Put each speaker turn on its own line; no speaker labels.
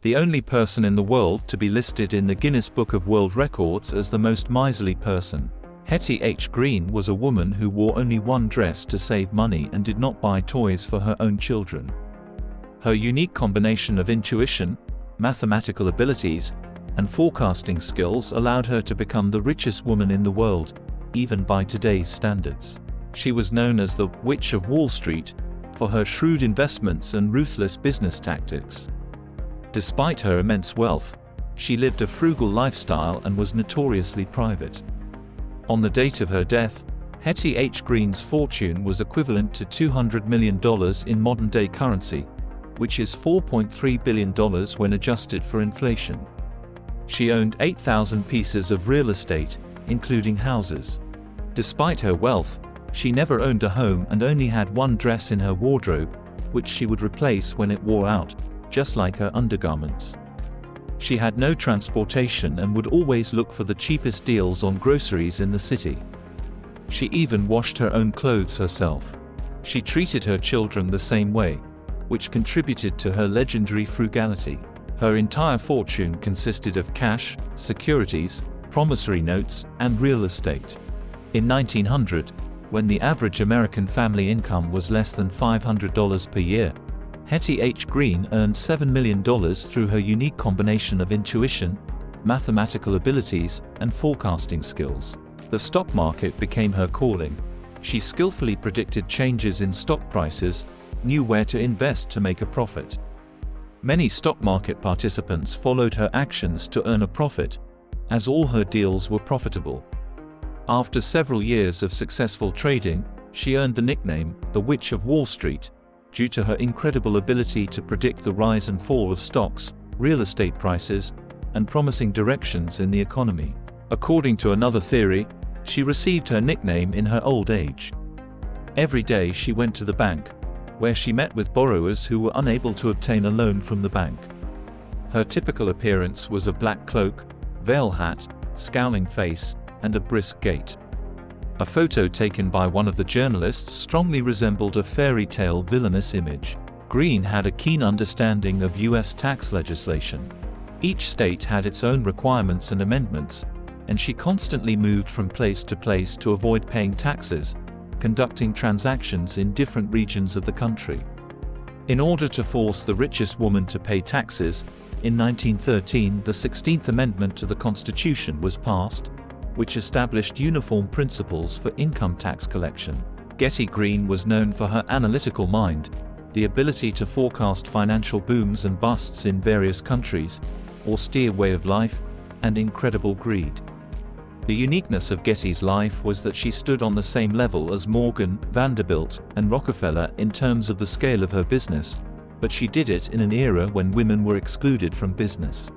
the only person in the world to be listed in the Guinness Book of World Records as the most miserly person. Hetty Greene was a woman who wore only one dress to save money and did not buy toys for her own children. Her unique combination of intuition, mathematical abilities, and forecasting skills allowed her to become the richest woman in the world, even by today's standards. She was known as the Witch of Wall Street for her shrewd investments and ruthless business tactics. Despite her immense wealth, she lived a frugal lifestyle and was notoriously private. On the date of her death, Hetty Greene's fortune was equivalent to $200 million in modern-day currency, which is $4.3 billion when adjusted for inflation. She owned 8,000 pieces of real estate, including houses. Despite her wealth, she never owned a home and only had one dress in her wardrobe, which she would replace when it wore out, just like her undergarments. She had no transportation and would always look for the cheapest deals on groceries in the city. She even washed her own clothes herself. She treated her children the same way, which contributed to her legendary frugality. Her entire fortune consisted of cash, securities, promissory notes, and real estate. In 1900, when the average American family income was less than $500 per year, Hetty Greene earned $7 million through her unique combination of intuition, mathematical abilities, and forecasting skills. The stock market became her calling. She skillfully predicted changes in stock prices, knew where to invest to make a profit. Many stock market participants followed her actions to earn a profit, as all her deals were profitable. After several years of successful trading, she earned the nickname, the Witch of Wall Street, due to her incredible ability to predict the rise and fall of stocks, real estate prices, and promising directions in the economy. According to another theory, she received her nickname in her old age. Every day she went to the bank, where she met with borrowers who were unable to obtain a loan from the bank. Her typical appearance was a black cloak, veil hat, scowling face, and a brisk gait. A photo taken by one of the journalists strongly resembled a fairy tale villainous image. Greene had a keen understanding of U.S. tax legislation. Each state had its own requirements and amendments, and she constantly moved from place to place to avoid paying taxes, conducting transactions in different regions of the country. In order to force the richest woman to pay taxes, in 1913 the 16th Amendment to the Constitution was passed, which established uniform principles for income tax collection. Getty Green was known for her analytical mind, the ability to forecast financial booms and busts in various countries, austere way of life, and incredible greed. The uniqueness of Getty's life was that she stood on the same level as Morgan, Vanderbilt, and Rockefeller in terms of the scale of her business, but she did it in an era when women were excluded from business.